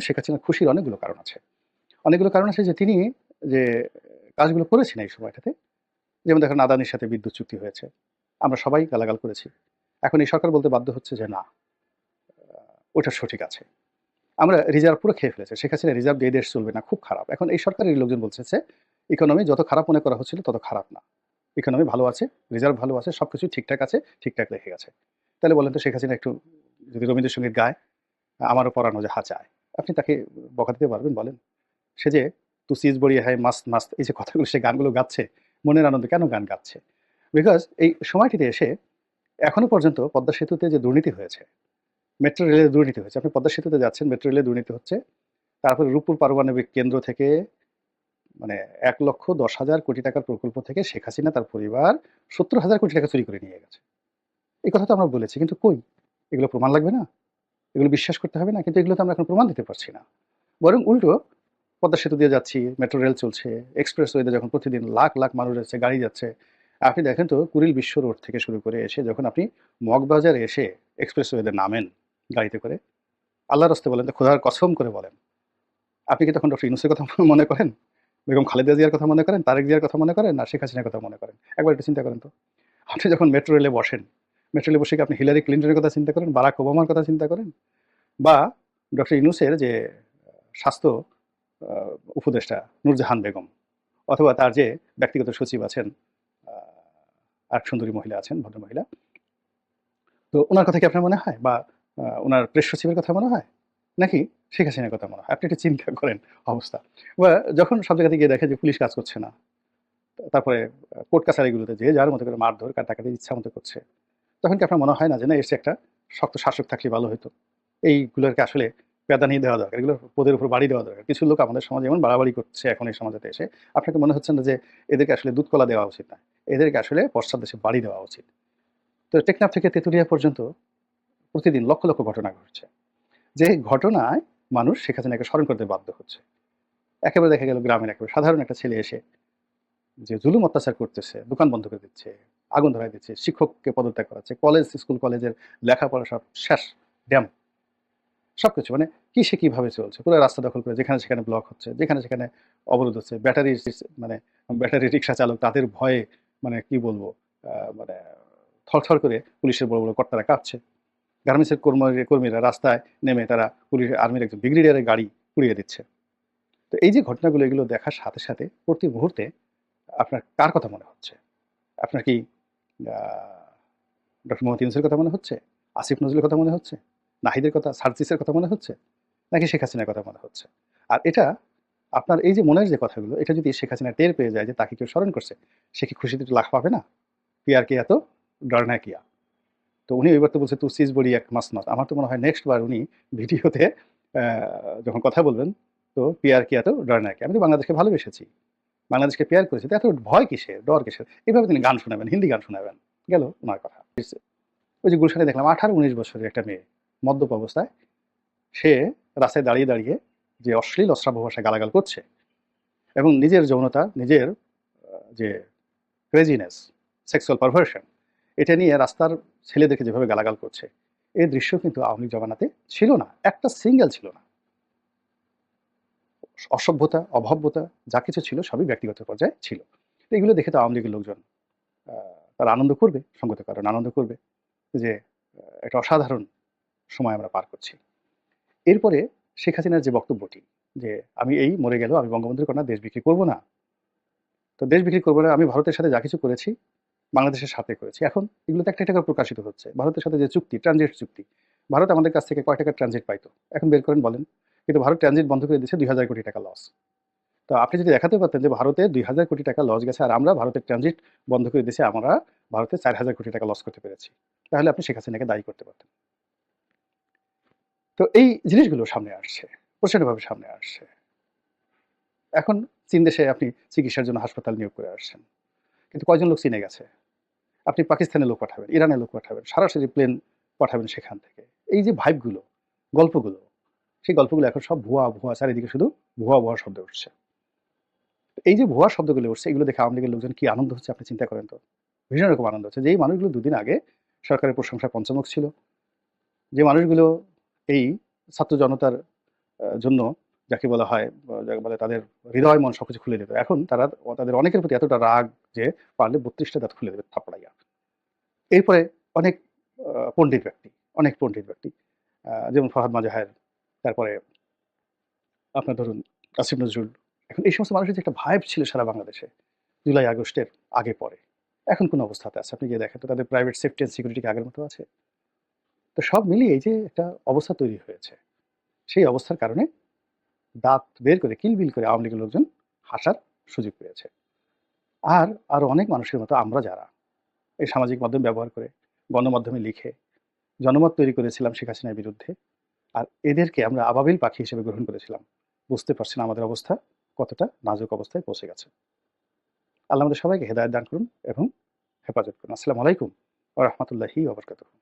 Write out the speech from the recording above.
শেখ হাসিনার খুশির অনেকগুলো কারণ আছে। অনেকগুলো কারণ আছে যে তিনি যে কাজগুলো করেছেন এই সময়টাতে, যেমন দেখেন আদানির সাথে বিদ্যুৎ চুক্তি হয়েছে। আমরা সবাই গালাগাল করেছি। এখন এই সরকার বলতে বাধ্য হচ্ছে যে না, ওটা সঠিক আছে। আমরা রিজার্ভ পুরো খেয়ে ফেলেছে। শেখ হাসিনা রিজার্ভ দিয়ে দেশ চলবে না, খুব খারাপ। এখন এই সরকারের লোকজন বলতেছে ইকোনমি যত খারাপ মনে করা হচ্ছিল তত খারাপ না। ইকোনমি ভালো আছে, রিজার্ভ ভালো আছে, সবকিছু ঠিকঠাক আছে, ঠিকঠাক রেখে গেছে। তাহলে বলেন তো শেখ হাসিনা একটু যদি রবীন্দ্রসঙ্গীত গায়, আমারও পরানো যাহা চায়, আপনি তাকে বকা দিতে পারবেন বলেন? সে যে তু সিজ বড়িয়ে হায় মাস্ত মাস্ত এই যে কথাগুলো সে গানগুলো গাচ্ছে, মনের আনন্দে কেন গান গাচ্ছে? বিকজ এই সময়টিতে এসে এখনো পর্যন্ত পদ্মা সেতুতে যে দুর্নীতি হয়েছে, মেট্রো রেলের দুর্নীতি হয়েছে। আপনি পদ্মা সেতুতে যাচ্ছেন, মেট্রো রেলের দুর্নীতি হচ্ছে। তারপরে রূপপুর পারমাণবিক কেন্দ্র থেকে মানে ১,১০,০০০ কোটি টাকার প্রকল্প থেকে শেখ হাসিনা তার পরিবার ৭০,০০০ কোটি টাকা চুরি করে নিয়ে গেছে। এই কথা তো আমরা বলেছি, কিন্তু কই? এগুলো প্রমাণ লাগবে না? এগুলো বিশ্বাস করতে হবে না? কিন্তু এগুলো তো আমরা এখন প্রমাণ দিতে পারছি না। বরং উল্টো পদ্মা সেতু দিয়ে যাচ্ছি, মেট্রো রেল চলছে, এক্সপ্রেসওয়েতে যখন প্রতিদিন লাখ লাখ মানুষ যাচ্ছে, গাড়ি যাচ্ছে। আপনি দেখেন তো কুড়িল বিশ্ব রোড থেকে শুরু করে এসে যখন আপনি মগবাজারে এসে এক্সপ্রেসওয়েতে নামেন গাড়িতে করে, আল্লাহর রাস্তে বলেন তো, খোদার কসম করে বলেন, আপনি কি তখন ডক্টর ইউনূসের কথা মনে করেন? বেগম খালেদা জিয়ার কথা মনে করেন? তারেক জিয়ার কথা মনে করেন? না শেখ হাসিনার কথা মনে করেন? একবার একটু চিন্তা করেন তো। আপনি যখন মেট্রো রেলে বসেন, মেট্রো রেলে বসে কি আপনি হিলারি ক্লিনটনের কথা চিন্তা করেন? বারাক ওবামার কথা চিন্তা করেন? বা ডক্টর ইউনূসের যে স্বাস্থ্য আ উপদেষ্টা নূরজাহান বেগম, অথবা তার যে ব্যক্তিগত সচিব আছেন, আ আরেক সুন্দরী মহিলা আছেন, ভদ্রমহিলা। তো উনার কথা কি আপনার মনে হয়? বা উনার প্রেস সচিবের কথা মনে হয়? নাকি শেখ হাসিনার কথা মনে হয়? আপনি একটু চিন্তা করেন অবস্থা। বা যখন সব জায়গাতে গিয়ে দেখে যে পুলিশ কাজ করছে না, তারপরে কোর্ট কাছারিগুলোতে যে যার মতো করে মারধর কাটাকাটি ইচ্ছা মতো করছে, তখন কি আপনার মনে হয় না যে না, এর চেয়ে একটা শক্ত শাসক থাকলে ভালো হতো? এইগুলোকে আসলে প্যাদানি দেওয়া দরকার, এগুলোর পদের উপর বাড়ি দেওয়া দরকার। কিছু লোক আমাদের সমাজে এমন বাড়াবাড়ি করছে এখন এই সমাজেতে এসে, আপনাকে মনে হচ্ছে না যে এদেরকে আসলে দুধ কলা দেওয়া উচিত না, এদেরকে আসলে পশ্চাৎদেশে বাড়ি দেওয়া উচিত? তো টেকনাফ থেকে তেঁতুলিয়া পর্যন্ত প্রতিদিন লক্ষ লক্ষ ঘটনা ঘটছে, যে ঘটনায় মানুষ শেখ হাসিনাকে স্মরণ করতে বাধ্য হচ্ছে। একেবারে দেখা গেল গ্রামের একেবারে সাধারণ একটা ছেলে এসে যে জুলুম অত্যাচার করতেছে, দোকান বন্ধ করে দিচ্ছে, আগুন ধরায় দিচ্ছে, শিক্ষককে পদত্যাগ করাচ্ছে, কলেজ স্কুল কলেজের লেখাপড়া সব শেষ, ড্যাম, সবকিছু মানে কি সে কিভাবে চলছে, পুরো রাস্তা দখল করে যেখানে সেখানে ব্লক হচ্ছে, যেখানে সেখানে অবরোধ হচ্ছে, ব্যাটারি মানে ব্যাটারি রিক্সা চালক তাদের ভয়ে মানে কি বলবো, মানে থরথর করে পুলিশের বড় বড় কর্তারা কাঁপছে। গার্মেন্টসের কর্মীরা রাস্তায় নেমে তারা পুলিশ আর্মির একজন ব্রিগেডিয়ারের গাড়ি পুড়িয়ে দিচ্ছে। তো এই যে ঘটনাগুলো, এগুলো দেখার সাথে সাথে প্রতি মুহূর্তে আপনার কার কথা মনে হচ্ছে? আপনার কি ডক্টর মোহাম্মদ ইউনূসের কথা মনে হচ্ছে? আসিফ নজরুলের কথা মনে হচ্ছে? নাহিদের কথা, সার্জিসের কথা মনে হচ্ছে? নাকি শেখ হাসিনার কথা মনে হচ্ছে? আর এটা আপনার এই যে মনের যে কথাগুলো, এটা যদি শেখ হাসিনা টের পেয়ে যায় যে তাকে কেউ স্মরণ করছে, সে কি খুশিতে একটু লাফ পাবে না? পিয়ার কিয়া তো ডরনা কিয়া। তো উনি এবার তো বলছে তু সিজ বড়ি এক মাসনাত। আমার তো মনে হয় নেক্সট বার উনি ভিডিওতে আ যখন কথা বলবেন, তো পিয়ার কিয়া তো ডরনা কিয়া। আমি তো বাংলাদেশকে ভালোবেসেছি। বাংলাদেশকে পেয়ার করেছি। তো এত ভয় কিসের? ডর কিসের? এভাবে তিনি গান শোনাবেন, হিন্দি গান শোনাবেন। গেল উনার কথা। ওই যে গুলশানে দেখলাম ১৮-১৯ বছরের একটা মেয়ে মদ্যপ অবস্থায় সে রাস্তায় দাঁড়িয়ে দাঁড়িয়ে যে অশ্লীল অশ্রাব্য ভাষায় গালাগাল করছে এবং নিজের যৌনতা, নিজের যে ক্রেজিনেস, সেক্সুয়াল পারভার্সন, এটা নিয়ে রাস্তার ছেলেদেরকে যেভাবে গালাগাল করছে, এই দৃশ্য কিন্তু আওয়ামী লীগ জমানাতে ছিল না। একটা সিঙ্গেল ছিল না। অসভ্যতা, অভব্যতা যা কিছু ছিল সবই ব্যক্তিগত পর্যায়ে ছিল। তো এগুলো দেখে তো আওয়ামী লীগের লোকজন তারা আনন্দ করবে, সঙ্গত কারণ আনন্দ করবে যে একটা অসাধারণ সময় আমরা পার করছি। এরপরে শেখ হাসিনার যে বক্তব্যটি যে আমি এই মরে গেলেও আমি বঙ্গবন্ধুর কন্যা দেশ বিক্রি করব না। তো দেশ বিক্রি করব না, আমি ভারতের সাথে যা কিছু করেছি বাংলাদেশের সাথে করেছি। এখন এগুলো তো একটা একটা করে প্রকাশিত হচ্ছে। ভারতের সাথে যে চুক্তি, ট্রানজিট চুক্তি। ভারত আমাদের কাছ থেকে কয় টাকার ট্রানজিট পাইতো? এখন বের করেন বলেন। কিন্তু ভারত ট্রানজিট বন্ধ করে দিয়েছে ২,০০০ কোটি টাকা লস। তো আপনি যদি দেখাতে পারতেন যে ভারতে ২,০০০ কোটি টাকা লস গেছে আর আমরা ভারতের ট্রানজিট বন্ধ করে দিয়েছি, আমরা ভারতে ৪,০০০ কোটি টাকা লস করতে পেরেছি। তাহলে আপনি শেখ হাসিনাকে দায়ী করতে পারতেন। তো এই জিনিসগুলো সামনে আসছে, প্রচণ্ডভাবে সামনে আসছে। এখন চীন দেশে আপনি চিকিৎসার জন্য হাসপাতাল নিয়োগ করে আসছেন। কিন্তু কয়জন লোক চীনে গেছে? আপনি পাকিস্তানে লোক পাঠাবেন, ইরানে লোক পাঠাবেন, সরাসরি প্লেন পাঠাবেন সেখান থেকে। এই যে ভাইবগুলো, গল্পগুলো, সেই গল্পগুলো এখন সব ভুয়া, ভুয়া, চারিদিকে শুধু ভুয়া, ভুয়া শব্দ উঠছে। এই যে ভুয়া শব্দগুলো উঠছে, এগুলো দেখে আওয়ামী লীগের লোকজন কি আনন্দ হচ্ছে আপনি চিন্তা করেন তো। ভীষণ রকম আনন্দ হচ্ছে যে এই মানুষগুলো দুদিন আগে সরকারের প্রশংসায় পঞ্চমুখ ছিল, যে মানুষগুলো এই ছাত্র জনতার জন্য যাকে বলা হয় যাকে বলে তাদের হৃদয় মন সবকিছু খুলে দিত। এখন তারা তাদের অনেকের প্রতি এতটা রাগ যে পারলে ৩২ টা দাঁত খুলে দেবে থাপড়াইয়া। এরপরে অনেক পণ্ডিত ব্যক্তি, অনেক পণ্ডিত ব্যক্তি যেমন ফরহাদ মাজাহের, তারপরে আপনার ধরুন আসিফ নজরুল। এখন এই সমস্ত মানুষের যে একটা ভাইব ছিল সারা বাংলাদেশে জুলাই আগস্টের আগে পরে, এখন কোন অবস্থাতে আছে? আপনি গিয়ে দেখেন তো তাদের প্রাইভেট সেফটি অ্যান্ড সিকিউরিটি কি আগের মতো আছে? তো সব মিলিয়ে এই যে একটা অবস্থা তৈরি হয়েছে, সেই অবস্থার কারণে দাঁত বের করে কিলবিল করে আওয়ামী লীগের লোকজন হাসার সুযোগ পেয়েছে। আর আরো অনেক মানুষের মতো আমরা যারা এই সামাজিক মাধ্যম ব্যবহার করে, গণমাধ্যমে লিখে জনমত তৈরি করেছিলাম শেখ হাসিনার বিরুদ্ধে, আর এদেরকে আমরা আবাবিল পাখি হিসেবে গ্রহণ করেছিলাম। বুঝতে পারছেন আমাদের অবস্থা কতটা নাজুক অবস্থায় পৌঁছে গেছে। আল্লাহ আমাদের সবাইকে হেদায়েত দান করুন এবং হেফাজত করুন। আসসালামু আলাইকুম ওয়া রাহমাতুল্লাহি ওয়া বারাকাতুহু।